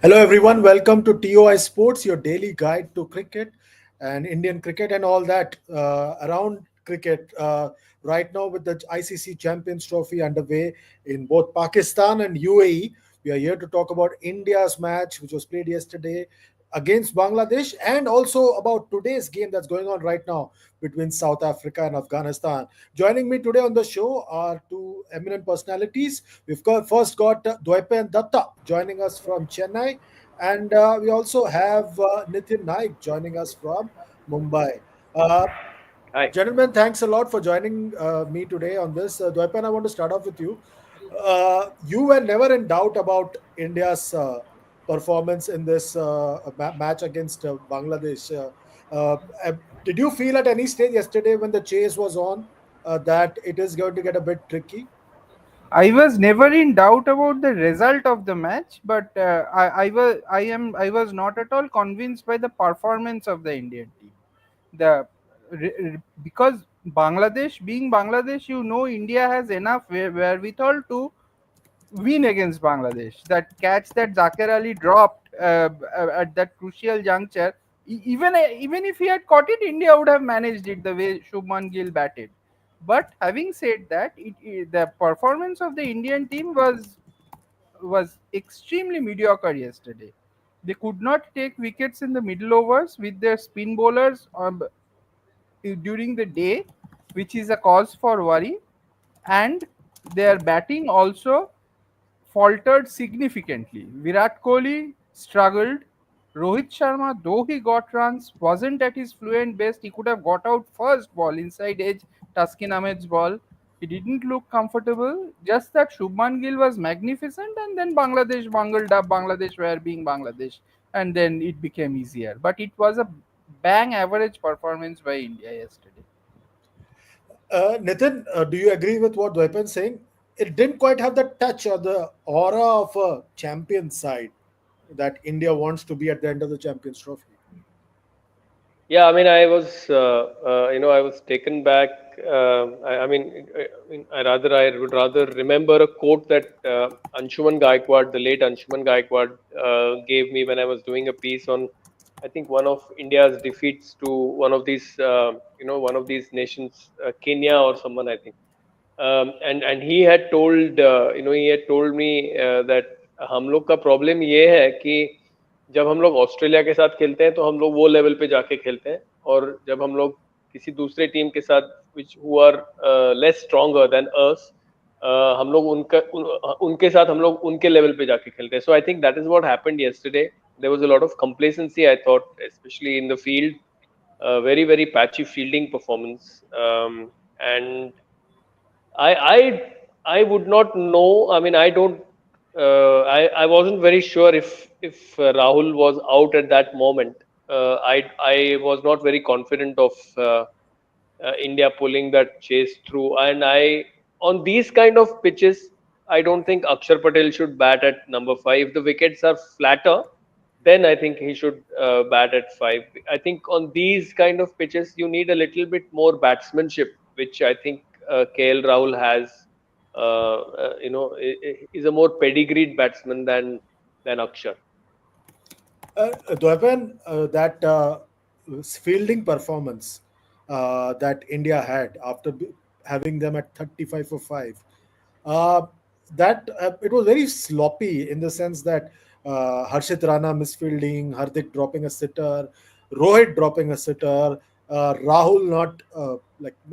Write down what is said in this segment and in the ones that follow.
Hello, everyone. Welcome to TOI Sports, your daily guide to cricket and Indian cricket and all that around cricket. Right now, with the ICC Champions Trophy underway in both Pakistan and UAE, we are here to talk about India's match, which was played yesterday against Bangladesh, and also about today's game that's going on right now between South Africa and Afghanistan. Joining me today on the show are two eminent personalities. We've got Dwaipen Datta joining us from Chennai, and we also have Nitin Naik joining us from Mumbai. Uh, Hi. Gentlemen, thanks a lot for joining me today on this. Dwaipen, I want to start off with you. You were never in doubt about India's performance in this match against Bangladesh. Uh, uh, did you feel at any stage yesterday when the chase was on that it is going to get a bit tricky? I was never in doubt about the result of the match, but I was not at all convinced by the performance of the Indian team. The because Bangladesh, being Bangladesh, India has enough wherewithal to win against Bangladesh. That catch that Zakir Ali dropped at that crucial juncture, even if he had caught it, India would have managed it the way Shubman Gill batted. But having said that, the performance of the Indian team was extremely mediocre yesterday. They could not take wickets in the middle overs with their spin bowlers during the day, which is a cause for worry, and their batting also faltered significantly. Virat Kohli struggled. Rohit Sharma, though he got runs, wasn't at his fluent best. He could have got out first ball inside edge, Taskin Ahmed's ball. He didn't look comfortable. Just that Shubman Gill was magnificent, and then Bangladesh bungled up. Bangladesh were being Bangladesh, and then it became easier. But it was a bang average performance by India yesterday. Nitin, do you agree with what Dwaipan's saying? It didn't quite have the touch or the aura of a champion side that India wants to be at the end of the Champions Trophy. Yeah, I mean, I was taken back. I would rather remember a quote that Anshuman Gaikwad, the late Anshuman Gaikwad, gave me when I was doing a piece on, I think, one of India's defeats to one of these nations, Kenya or someone, I think. And he had told, he had told me that हम लोग का problem ये है कि जब हम लोग Australia के साथ खेलते हैं तो हम लोग वो लेवल पे जाके खेलते हैं, और जब हम लोग किसी दूसरे टीम के साथ which who are less stronger than us, हम लोग उनके साथ हम लोग उनके लेवल पे जाके खेलते हैं. So I think that is what happened yesterday. There was a lot of complacency, I thought, especially in the field. Very very patchy fielding performance, and I I I would not know. I mean, I don't. I wasn't very sure if Rahul was out at that moment. I was not very confident of India pulling that chase through. And I on these kind of pitches, I don't think Akshar Patel should bat at number five. If the wickets are flatter, then I think he should bat at five. I think on these kind of pitches, you need a little bit more batsmanship, which I think KL Rahul has. Is a more pedigreed batsman than Akshar. Dwaipan, that fielding performance that India had after having them at 35 for 5, uh, that it was very sloppy in the sense that Harshit Rana misfielding, Hardik dropping a sitter, Rohit dropping a sitter, Rahul not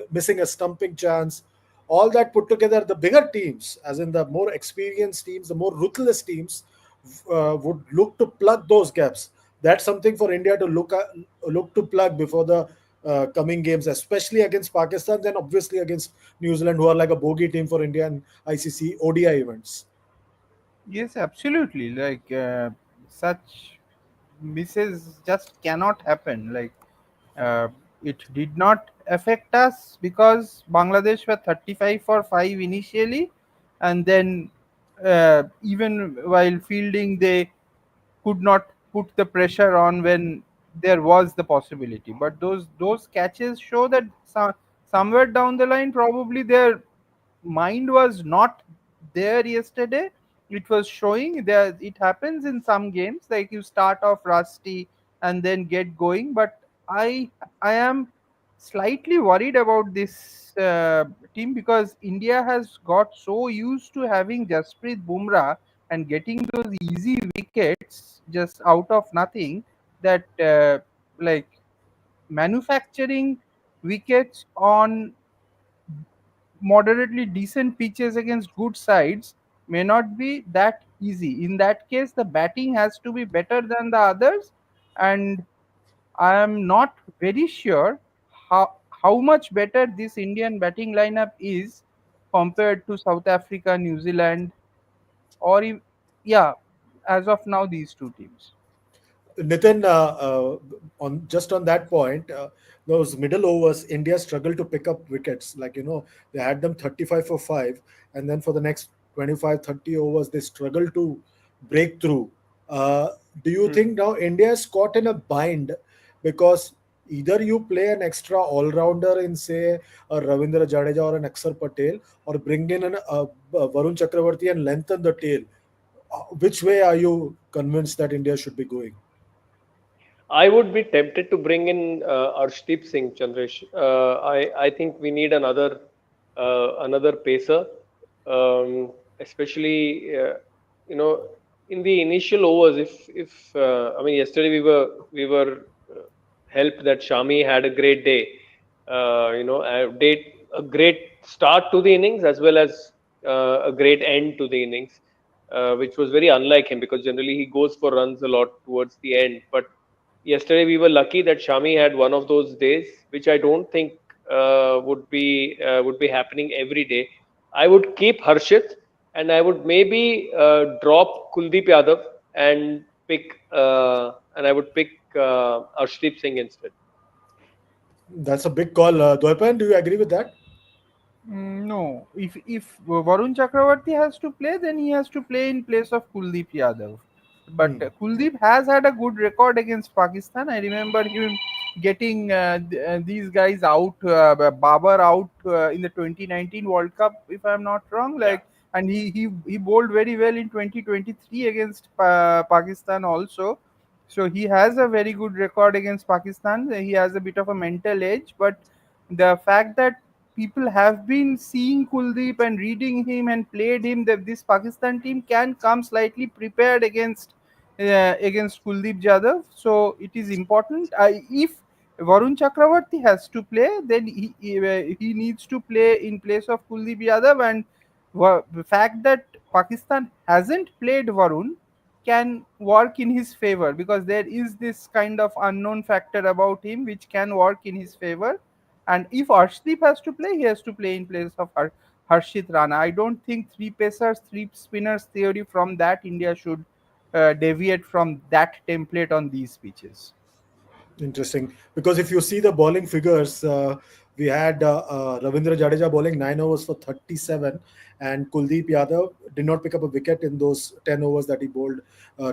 missing a stumping chance. All that put together, the bigger teams, as in the more experienced teams, the more ruthless teams, would look to plug those gaps. That's something for India to look to plug before the coming games, especially against Pakistan, then obviously against New Zealand, who are like a bogey team for India in ICC ODI events. Yes, absolutely. Such misses just cannot happen. Uh, it did not affect us because Bangladesh were 35 for 5 initially, and then even while fielding, they could not put the pressure on when there was the possibility. But those catches show that somewhere down the line, probably their mind was not there yesterday, it was showing that it happens in some games, like you start off rusty and then get going. But I am slightly worried about this team, because India has got so used to having Jasprit Bumrah and getting those easy wickets just out of nothing, that like manufacturing wickets on moderately decent pitches against good sides may not be that easy. In that case, the batting has to be better than the others, and I am not very sure how much better this Indian batting lineup is compared to South Africa, New Zealand, or yeah, as of now these two teams. Nitin, on just on that point, those middle overs, India struggled to pick up wickets. Like, they had them 35 for 5, and then for the next 25, 30 overs, they struggled to break through. Uh, do you Hmm. think now India is caught in a bind because either you play an extra all rounder in, say, a Ravindra Jadeja or an Akshar Patel, or bring in Varun Chakravarti and lengthen the tail? Which way are you convinced that India should be going? I would be tempted to bring in Arshdeep Singh, Chandresh. I think we need another pacer, especially in the initial overs. If I mean, yesterday we were helped that Shami had a great day. A great start to the innings as well as a great end to the innings, which was very unlike him because generally he goes for runs a lot towards the end. But yesterday we were lucky that Shami had one of those days, which I don't think would be happening every day. I would keep Harshit, and I would maybe drop Kuldeep Yadav and I would pick Arshdeep Singh instead. That's a big call. Dwaipan, do you agree with that? No, if Varun Chakravarti has to play, then he has to play in place of Kuldeep Yadav. But Hmm. Kuldeep has had a good record against Pakistan. I remember him getting these guys out, Babar out in the 2019 World Cup, if I'm not wrong. Yeah. And he bowled very well in 2023 against Pakistan also. So he has a very good record against Pakistan. He has a bit of a mental edge, but the fact that people have been seeing Kuldeep and reading him and played him, that this Pakistan team can come slightly prepared against Kuldeep Jadhav. So it is important. If Varun Chakravarti has to play, then he needs to play in place of Kuldeep Yadav. And the fact that Pakistan hasn't played Varun can work in his favor, because there is this kind of unknown factor about him which can work in his favor. And if Arshdeep has to play, he has to play in place of Harshit Rana. I don't think three pacers, three spinners theory, from that India should deviate from that template on these pitches. Interesting. Because if you see the bowling figures, we had Ravindra Jadeja bowling 9 overs for 37, and Kuldeep Yadav did not pick up a wicket in those 10 overs that he bowled,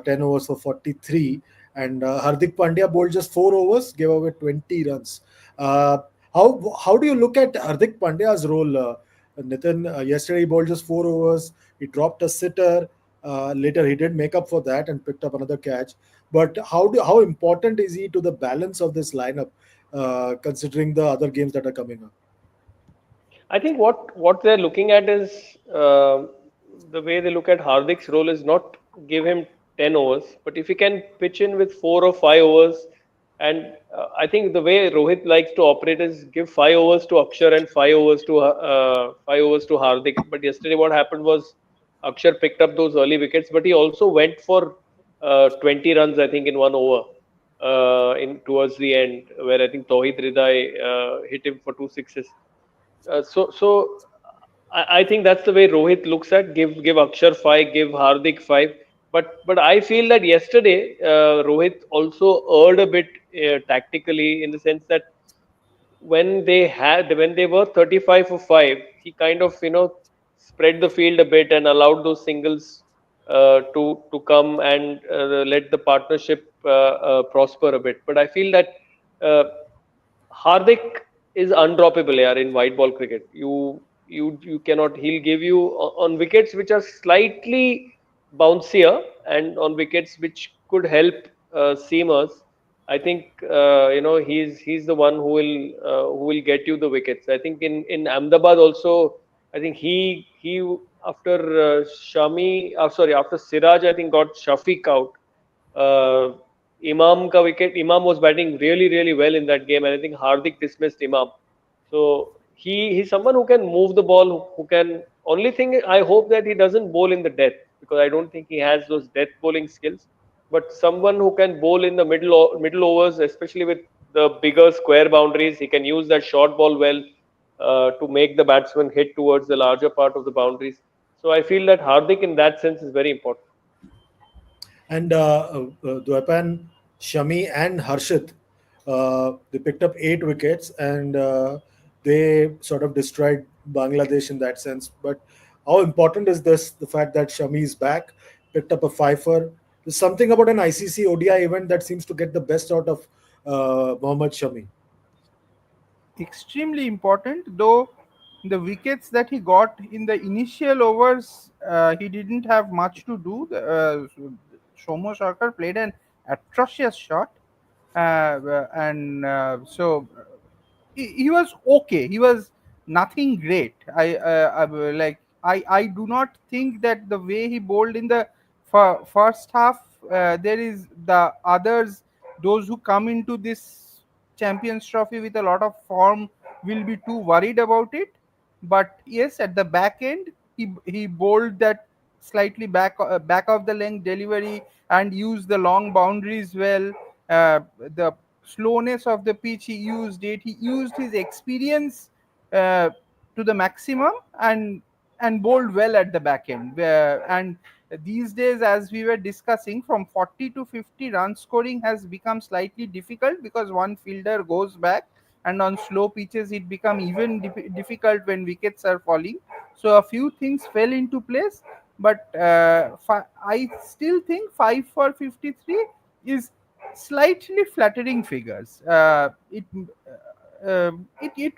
10 overs for 43. And Hardik Pandya bowled just 4 overs, gave away 20 runs. Uh, how do you look at Hardik Pandya's role, Nitin? Yesterday he bowled just 4 overs, he dropped a sitter. Later he did make up for that and picked up another catch. But how important is he to the balance of this lineup, considering the other games that are coming up? I think what they're looking at is the way they look at Hardik's role is not give him 10 overs, but if he can pitch in with 4 or 5 overs, and I think the way Rohit likes to operate is give 5 overs to Akshar and 5 overs to Hardik. But yesterday, what happened was Akshar picked up those early wickets, but he also went for 20 runs, I think, in 1 over. In towards the end, where I think Tauhid Ridai hit him for two sixes. So I think that's the way Rohit looks at give Akshar 5, give Hardik 5. But I feel that yesterday Rohit also erred a bit tactically in the sense that when they were 35 for 5, he kind of spread the field a bit and allowed those singles to come and let the partnership prosper a bit. But I feel that uh, Hardik is undroppable yaar, in white ball cricket. You cannot. He'll give you on wickets which are slightly. bouncier and on wickets which could help seamers. I think he's the one who will get you the wickets. I think in Ahmedabad also. I think he after Shami, sorry, after Siraj, I think got Shafiq out. uh, Imam ka wicket. Imam was batting really well in that game, and I think Hardik dismissed Imam. So he's someone who can move the ball, who can. Only thing I hope that he doesn't bowl in the death, because I don't think he has those death bowling skills. But someone who can bowl in the middle overs, especially with the bigger square boundaries, he can use that short ball well to make the batsman hit towards the larger part of the boundaries. So I feel that Hardik in that sense is very important. And Dwepan, Shami, and Harshit, they picked up 8 wickets, and they sort of destroyed Bangladesh in that sense. But how important is this? The fact that Shami is back, picked up a fifer. There's something about an ICC ODI event that seems to get the best out of Mohammed Shami. Extremely important, though the wickets that he got in the initial overs, he didn't have much to do. Shomo Sarkar played an atrocious shot, and so he was okay. He was nothing great. I do not think that the way he bowled in the first half, there is the others, those who come into this Champions Trophy with a lot of form will be too worried about it. But yes, at the back end, he bowled that slightly back of the length delivery and used the long boundaries well. The slowness of the pitch, he used it. He used his experience uh, to the maximum, and bowled well at the back end. And these days, as we were discussing, from 40 to 50 run scoring has become slightly difficult because one fielder goes back, and on slow pitches it become even difficult when wickets are falling. So a few things fell into place, but I still think 5 for 53 is slightly flattering figures. It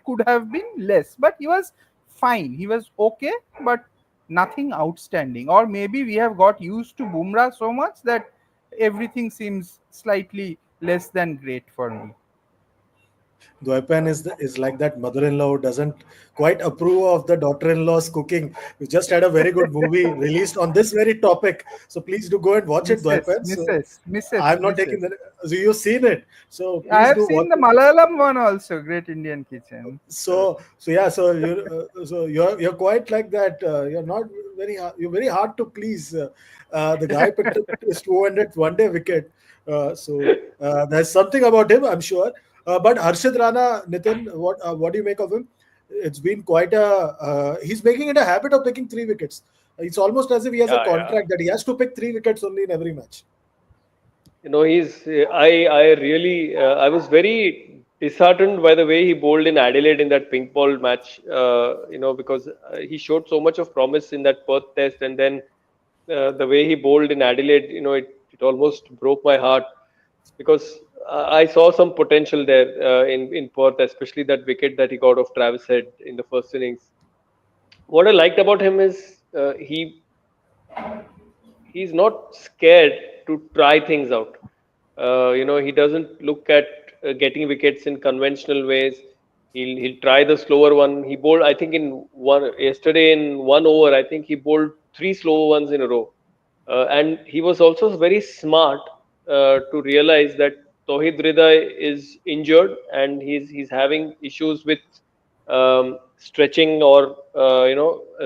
could have been less, but he was fine. He was okay, but nothing outstanding. Or maybe we have got used to Bumrah so much that everything seems slightly less than great for me. Dwaipan is like that mother-in-law who doesn't quite approve of the daughter-in-law's cooking. We just had a very good movie released on this very topic, so please do go and watch it, Misses, Dwaipan. So misses, misses, I'm not taking misses. the. So you've seen it, so I please have do seen watch the it. Malayalam one also, Great Indian Kitchen. So So yeah, so you're quite like that. You're not you're very hard to please. The guy picked up his 200th one-day wicket, there's something about him, I'm sure. But Harshit Rana, Nitin, what do you make of him? It's been quite a. He's making it a habit of picking 3 wickets. It's almost as if he has a Yeah. contract that he has to pick 3 wickets only in every match. He's I really I was very disheartened by the way he bowled in Adelaide in that pink ball match. Because he showed so much of promise in that Perth test, and then the way he bowled in Adelaide, it almost broke my heart, because I saw some potential there in Perth, especially that wicket that he got off Travis Head in the first innings. What I liked about him is he's not scared to try things out. He doesn't look at getting wickets in conventional ways. He'll try the slower one. He bowled, I think, in one yesterday in 1 over. I think he bowled three slower ones in a row, and he was also very smart to realize that Tauhid Rida is injured and he's having issues with stretching or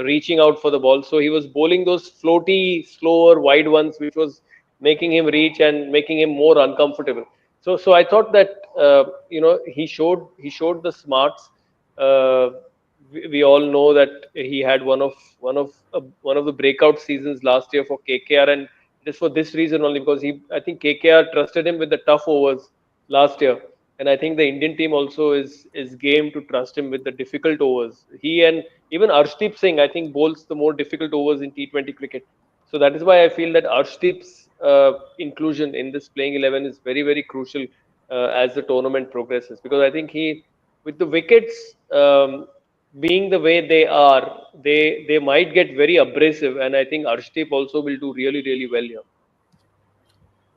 reaching out for the ball. So he was bowling those floaty, slower, wide ones, which was making him reach and making him more uncomfortable. So I thought that he showed the smarts. Uh, we all know that he had one of the breakout seasons last year for KKR, and it is for this reason only, because I think KKR trusted him with the tough overs last year, and I think the Indian team also is game to trust him with the difficult overs. He and even Arshdeep Singh, I think, bowls the more difficult overs in T20 cricket. So that is why I feel that Arshdeep's inclusion in this playing 11 is very crucial as the tournament progresses, because I think he, with the wickets. being the way they are, they might get very abrasive, and I think Arshdeep also will do really really well here.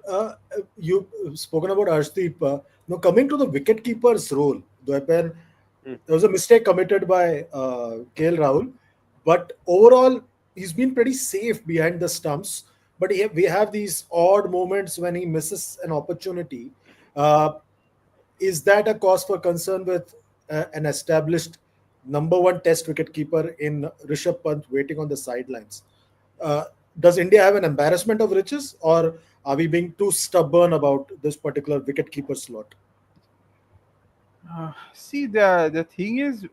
Uh, you spoken about Arshdeep. Now coming to the wicketkeeper's role, Dwepen, Hmm. there was a mistake committed by KL Rahul, but overall he's been pretty safe behind the stumps. But we have these odd moments when he misses an opportunity. Uh, is that a cause for concern with an established number one Test wicketkeeper in Rishabh Pant waiting on the sidelines? Uh, does India have an embarrassment of riches, or are we being too stubborn about this particular wicketkeeper slot? See, the thing is,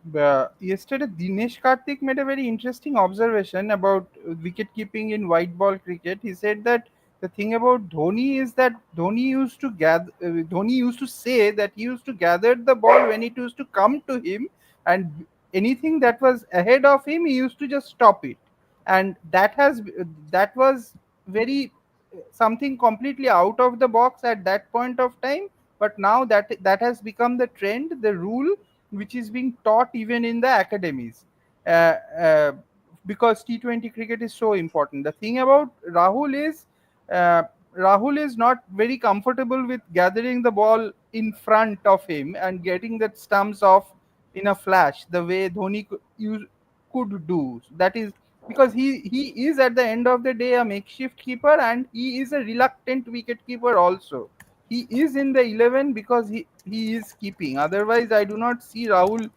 yesterday Dinesh Karthik made a very interesting observation about wicket keeping in white ball cricket. He said that the thing about Dhoni is that Dhoni used to say that he used to gather the ball when it used to come to him, and anything that was ahead of him, he used to just stop it, and that was very something completely out of the box at that point of time. But now that has become the trend, the rule which is being taught even in the academies, uh, uh, because T20 cricket is so important. The thing about uh, Rahul is not very comfortable with gathering the ball in front of him and getting that stumps off in a flash the way Dhoni could do. That is because he is at the end of the day a makeshift keeper, and he is a reluctant wicket keeper also. He is in the 11 because he is keeping. Otherwise, I do not see Rahul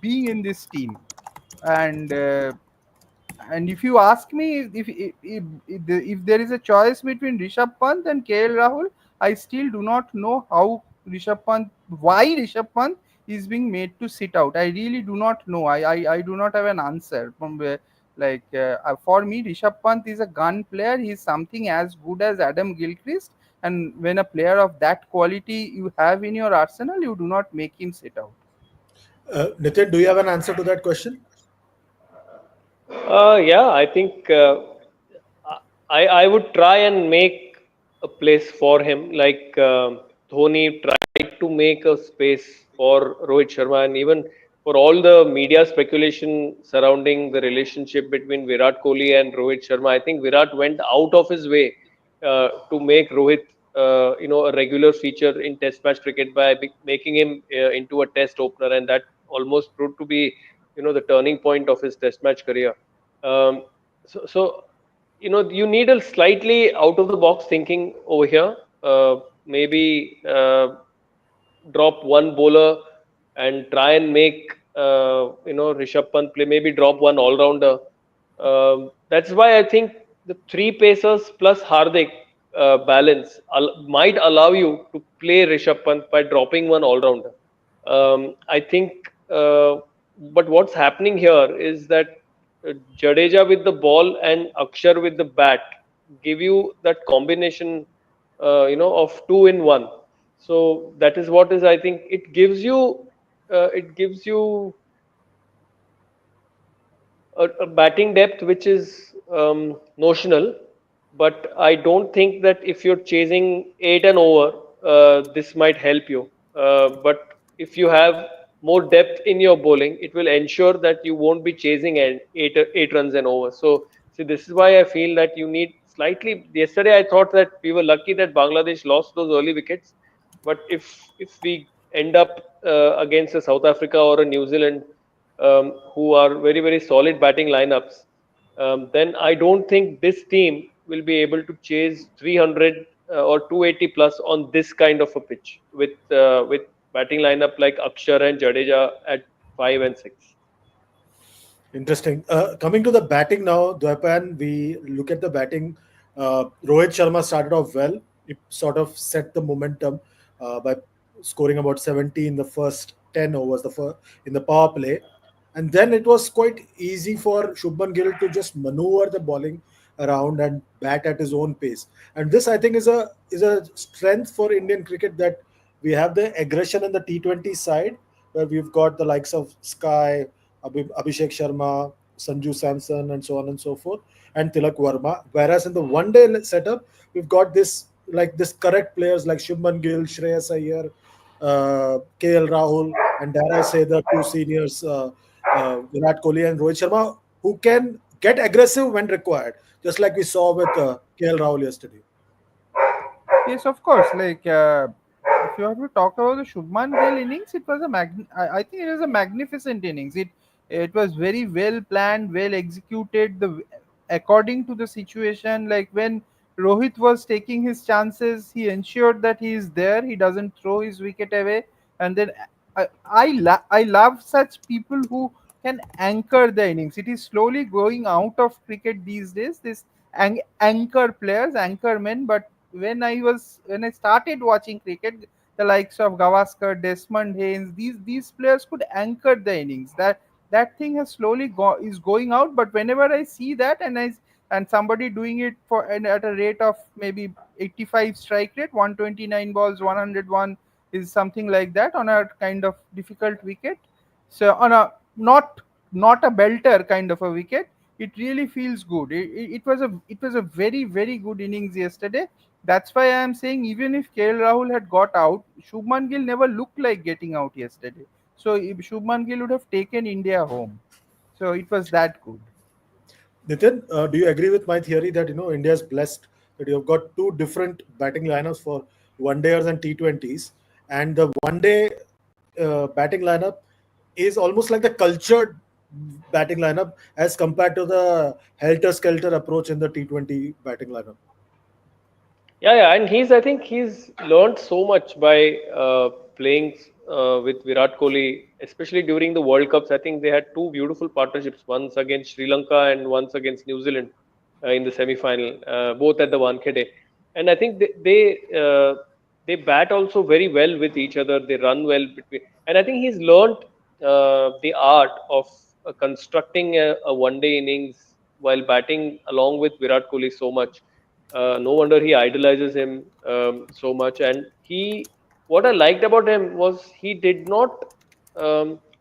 being in this team. And if you ask me if there is a choice between Rishabh Pant and KL Rahul, I still do not know why Rishabh Pant is being made to sit out. I really do not know. I do not have an answer from where, for me, Rishabh Pant is a gun player. He is something as good as Adam Gilchrist, and when a player of that quality you have in your arsenal, you do not make him sit out. Nitin, do you have an answer to that question? Yeah, I think I would try and make a place for him, like Dhoni tried to make a space for Rohit Sharma, and even for all the media speculation surrounding the relationship between Virat Kohli and Rohit Sharma. I think Virat went out of his way to make Rohit, a regular feature in Test match cricket by making him into a Test opener, and that almost proved to be, the turning point of his Test match career. Um, so you need a slightly out of the box thinking over here. Maybe drop one bowler and try and make Rishabh Pant play. Maybe drop one all rounder. That's why I think the three pacers plus Hardik balance might allow you to play Rishabh Pant by dropping one all rounder. I think, but what's happening here is that Jadeja with the ball and Akshar with the bat give you that combination, of two in one. So that is what is, I think it gives you a batting depth which is notional, but I don't think that if you're chasing eight and over, this might help you. But if you have more depth in your bowling, it will ensure that you won't be chasing eight runs and over. So, see, this is why I feel that you need slightly. Yesterday, I thought that we were lucky that Bangladesh lost those early wickets, but if we end up against a South Africa or a New Zealand, who are very very solid batting lineups, then I don't think this team will be able to chase 300 or 280 plus on this kind of a pitch with batting lineup like Akshar and Jadeja at 5 and 6. Interesting. Coming to the batting now, Dwapan, we look at the batting. Rohit Sharma started off well. It sort of set the momentum by scoring about 70 in the first 10 overs in the power play. And then it was quite easy for Shubman Gill to just maneuver the bowling around and bat at his own pace. And this, I think, is a strength for Indian cricket, that we have the aggression in the T20 side, where we've got the likes of Sky, Abhishek Sharma, Sanju Samson, and so on and so forth, and Tilak Verma. Whereas in the one-day setup, we've got this correct players like Shubman Gill, Shreyas Iyer, KL Rahul, and dare I say the two seniors, Virat Kohli and Rohit Sharma, who can get aggressive when required, just like we saw with KL Rahul yesterday. Yes, of course. If you have to talk about the Shubman Gill innings, it was I think it was a magnificent innings. It was very well planned, well executed. According to the situation, like when Rohit was taking his chances, he ensured that he is there. He doesn't throw his wicket away, and then I love such people who can anchor the innings. It is slowly going out of cricket these days. This anchor players, anchor men, but when I started watching cricket, the likes of Gavaskar, Desmond Haynes, these players could anchor the innings. That thing has slowly is going out. But whenever I see that and somebody doing it and at a rate of maybe 85 strike rate, 129 balls, 101 is something like that on a kind of difficult wicket. So on a not a belter kind of a wicket, it really feels good. It was a very very good innings yesterday. That's why I am saying even if KL Rahul had got out, Shubman Gill never looked like getting out yesterday. So if Shubman Gill would have taken India home. So it was that good. Nitin, do you agree with my theory that India is blessed that you have got two different batting lineups for one dayers and T20s, and the one day batting lineup is almost like the cultured batting lineup as compared to the helter skelter approach in the T20 batting lineup. Yeah, yeah, and I think he's learned so much by playing with Virat Kohli, especially during the World Cups. I think they had two beautiful partnerships, once against Sri Lanka and once against New Zealand in the semi-final, both at the Wankhede. And I think they bat also very well with each other. They run well between, and I think he's learned the art of constructing a one-day innings while batting along with Virat Kohli so much. No wonder he idolizes him so much. And what I liked about him was he did not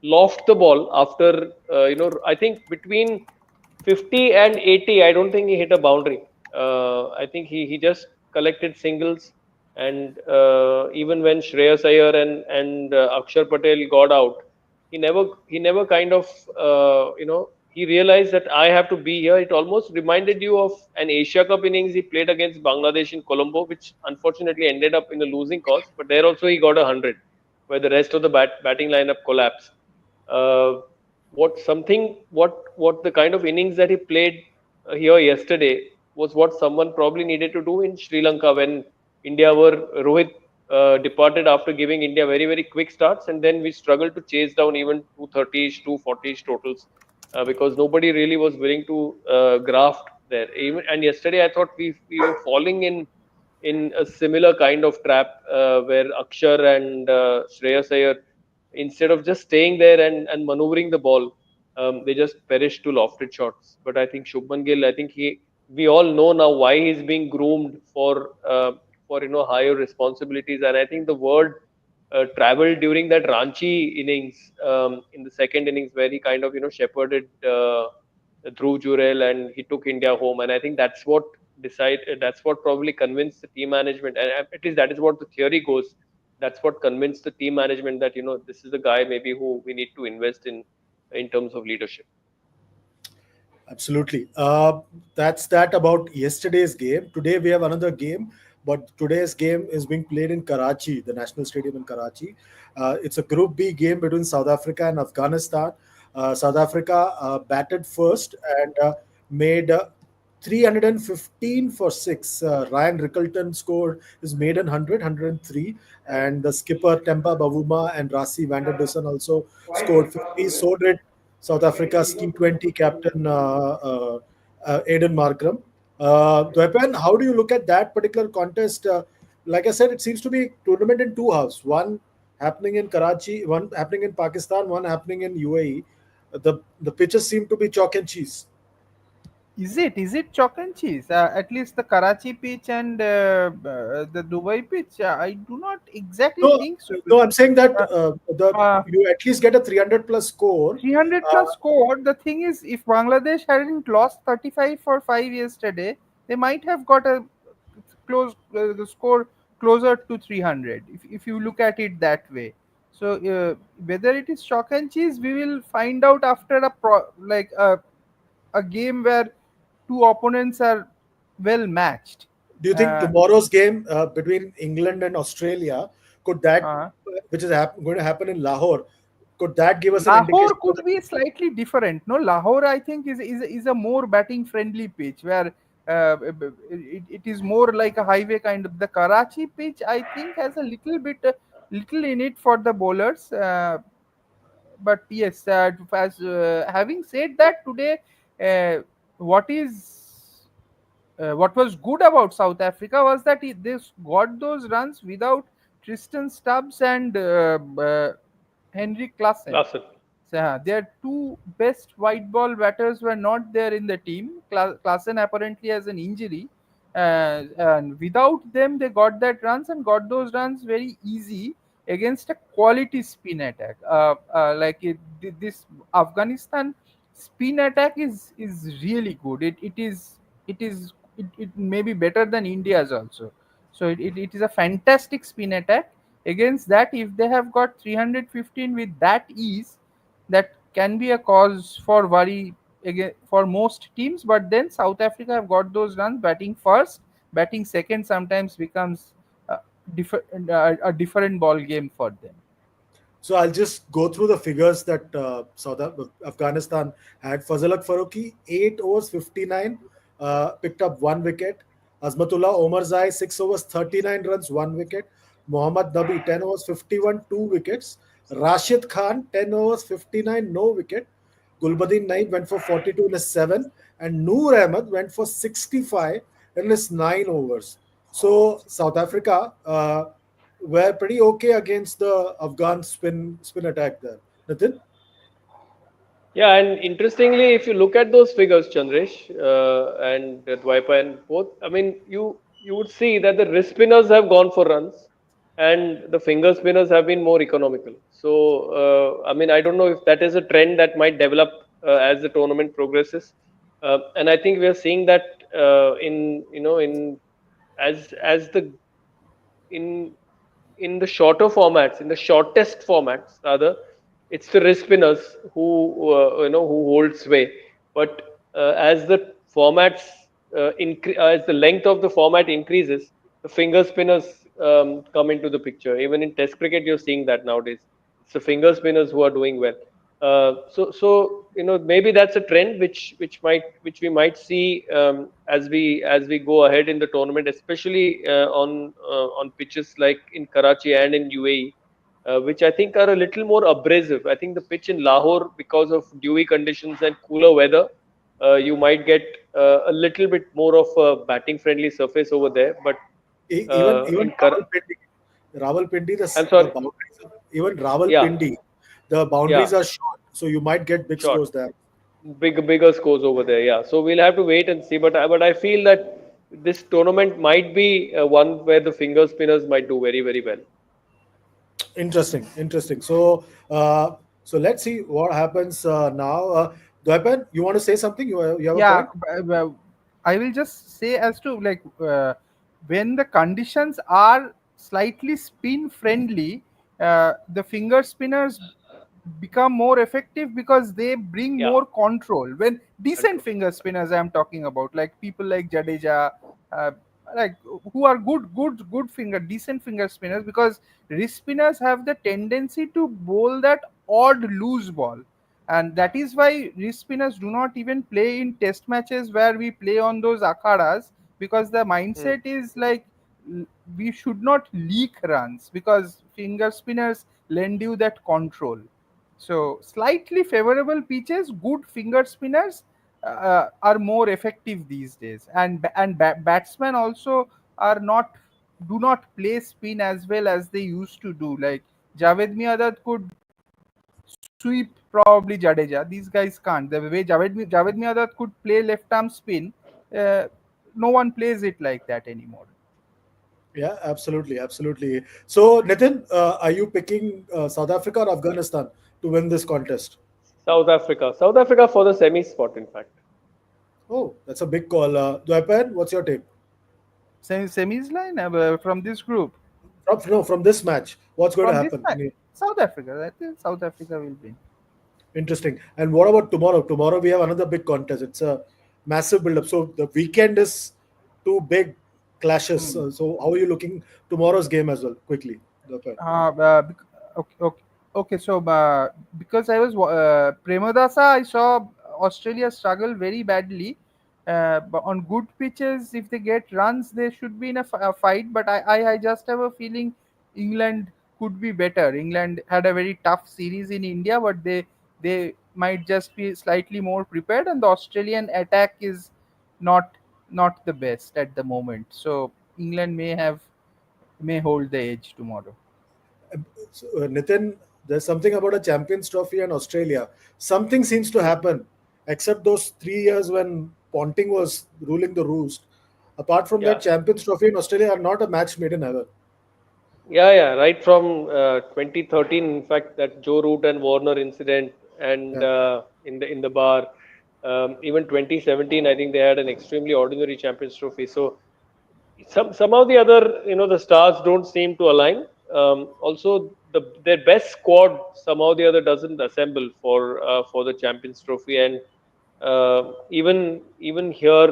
loft the ball after, I think between 50 and 80, I don't think he hit a boundary. I think he just collected singles. And even when Shreyas Iyer and Akshar Patel got out, he never kind of he realized that I have to be here. It almost reminded you of an Asia Cup innings he played against Bangladesh in Colombo, which unfortunately ended up in a losing cause. But there also he got 100, where the rest of the batting lineup collapsed. Uh, what the kind of innings that he played here yesterday was what someone probably needed to do in Sri Lanka when India were Rohit departed after giving India very very quick starts, and then we struggled to chase down even 230ish, 240ish totals because nobody really was willing to graft there. Even and yesterday, I thought we were falling in a similar kind of trap where Akshar and Shreyas Iyer, instead of just staying there and maneuvering the ball, they just perished to lofted shots. But I think Shubman Gill, I think we all know now why he's being groomed for higher responsibilities, and I think the word traveled during that Ranchi innings in the second innings where he kind of shepherded Dhruv Jurel and he took India home, and I think that's what probably convinced the team management, and at least that is what the theory goes. That's what convinced the team management that this is the guy maybe who we need to invest in terms of leadership. Absolutely. That's that about yesterday's game. Today we have another game, but today's game is being played in Karachi, the national stadium in Karachi. It's a Group B game between South Africa and Afghanistan. South Africa batted first and made 315 for six. Ryan Rickelton scored his maiden 103, and the skipper Tempa Bavuma and Rasi van der Dussen also scored 50. So did South Africa's T20 captain Aiden Markram. Dwepan, how do you look at that particular contest? Like I said, it seems to be tournament in two halves. One happening in Karachi, one happening in Pakistan, one happening in UAE. The pitches seem to be chalk and cheese. Is it chalk and cheese? At least the Karachi pitch and the Dubai pitch. I do not exactly No, think so. no, I'm saying that Uh, the uh, you at least get a 300 plus score. 300 Uh, plus score. The thing is, if Bangladesh hadn't lost 35 for 5 yesterday, they might have got a the score closer to 300 if you look at it that way. So whether it is chalk and cheese, we will find out after a game where two opponents are well matched. Do you think Uh, tomorrow's game between England and Australia could that, uh, which is going to happen in Lahore, could that give us an Lahore indication of could be slightly different. No, Lahore I think is a more batting friendly pitch where it is more like a highway kind of. The Karachi pitch I think has a little bit little in it for the bowlers. But yes, as having said that, today uh, what is what was good about South Africa was that they got those runs without Tristan Stubbs and Henrik Klassen. Larsen. So, their two best white ball batters were not there in the team. Klassen apparently has an injury, and without them, they got that runs and got those runs very easy against a quality spin attack. This Afghanistan spin attack is really good. It may be better than India's also. So it is a fantastic spin attack. Against that, if they have got 315 with that ease, that can be a cause for worry again for most teams. But then South Africa have got those runs. Batting first, batting second sometimes becomes a different ball game for them. So I'll just go through the figures that Afghanistan had. Fazalak Farooqi, 8 overs, 59, picked up 1 wicket. Azmatullah Omarzai, 6 overs, 39 runs, 1 wicket. Mohammad Nabi, 10 overs, 51, 2 wickets. Rashid Khan, 10 overs, 59, no wicket. Gulbadin Naib went for 42 in his 7. And Noor Ahmed went for 65 in his 9 overs. So South Africa were pretty okay against the Afghan spin attack there. Nitin? Yeah, and interestingly, if you look at those figures, Chandresh and Dwipa and both, I mean, you would see that the wrist spinners have gone for runs, and the finger spinners have been more economical. So, I mean, I don't know if that is a trend that might develop as the tournament progresses, and I think we are seeing that in in as the in in the shorter formats, in the shortest formats rather, it's the wrist spinners who who hold sway. But as the formats as the length of the format increases, the finger spinners come into the picture. Even in Test cricket, you're seeing that nowadays. It's the finger spinners who are doing well. So maybe that's a trend which we might see as we go ahead in the tournament, especially on pitches like in Karachi and in UAE, which I think are a little more abrasive. I think the pitch in Lahore, because of dewy conditions and cooler weather, you might get a little bit more of a batting friendly surface over there. But Even in Kar, Rawalpindi, I'm the sorry, boundaries, even yeah, Rawalpindi, the yeah, boundaries are short, so you might get big short. scores there. Bigger scores over there. Yeah, so we'll have to wait and see. But I feel that this tournament might be one where the finger spinners might do very well. Interesting, interesting. So let's see what happens now. Dwaipan, you want to say something? You have a Yeah, point? I will just say as to when the conditions are slightly spin friendly, the finger spinners become more effective because they bring Yeah, more control. When decent control. finger spinners I am talking about, like people like Jadeja, uh, like who are good finger decent finger spinners, because wrist spinners have the tendency to bowl that odd loose ball, and that is why wrist spinners do not even play in test matches where we play on those akhadas, because the Hmm. mindset is like we should not leak runs because finger spinners lend you that control. So slightly favorable pitches, good finger spinners are more effective these days, and batsmen also are not do not play spin as well as they used to do. Like Javed Miadat could sweep probably Jadeja. These guys can't. The way Javed Miadat could play left arm spin, uh, no one plays it like that anymore. Yeah, absolutely, absolutely. So, Nitin, are you picking South Africa or Afghanistan to win this contest? South Africa for the semi spot. In fact, Oh, that's a big call. Dwaipan, what's your take? Semis line from this group. No, from this match, what's going to From this happen? match, South Africa. I think South Africa will win. Interesting. And what about tomorrow? Tomorrow we have another big contest. It's a massive build-up. So the weekend is two big clashes. Hmm. So how are you looking tomorrow's game as well? Quickly. Okay. Okay, okay, okay. So, because I was Premadasa, I saw Australia struggle very badly. But on good pitches, if they get runs, they should be in a fight. But I just have a feeling England could be better. England had a very tough series in India, but they might just be slightly more prepared. And the Australian attack is not not the best at the moment. So England may hold the edge tomorrow. So, Nitin, there's something about a Champions Trophy and Australia. Something seems to happen, except those 3 years when Ponting was ruling the roost. Apart from that, Yeah, Champions Trophy and Australia are not a match made in heaven. yeah. Right from 2013, in fact, that Joe Root and Warner incident, and Yeah. in the bar, even 2017, I think they had an extremely ordinary Champions Trophy. So somehow the other, the stars don't seem to align. Also, their best squad somehow the other doesn't assemble for the Champions Trophy. And even here,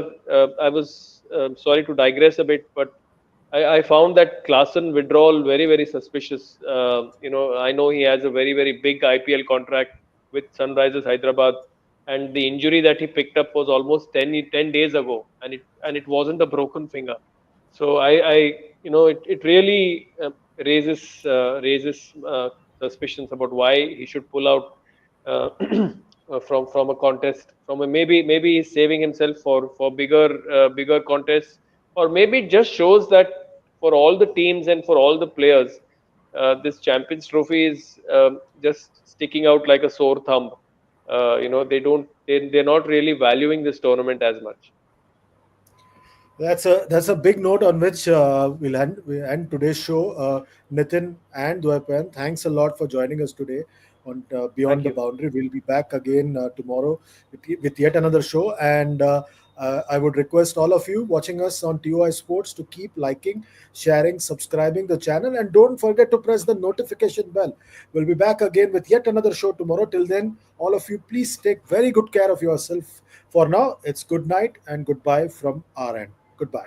I was sorry to digress a bit, but I found that Klaasen withdrawal very, very suspicious. I know he has a very, very big IPL contract with Sunrisers Hyderabad, and the injury that he picked up was almost 10 days ago, and it wasn't a broken finger. So it really raises suspicions about why he should pull out uh, from a contest. Maybe he's saving himself for bigger contests, or maybe it just shows that for all the teams and for all the players, this Champions Trophy is just sticking out like a sore thumb. They're not really valuing this tournament as much. That's a big note on which we end today's show. Nitin and Dwaypan, thanks a lot for joining us today on Beyond Thank the you. Boundary. We'll be back again tomorrow with yet another show. And I would request all of you watching us on TOI Sports to keep liking, sharing, subscribing the channel, and don't forget to press the notification bell. We'll be back again with yet another show tomorrow. Till then, all of you, please take very good care of yourself. For now, it's good night and goodbye from our end. Goodbye.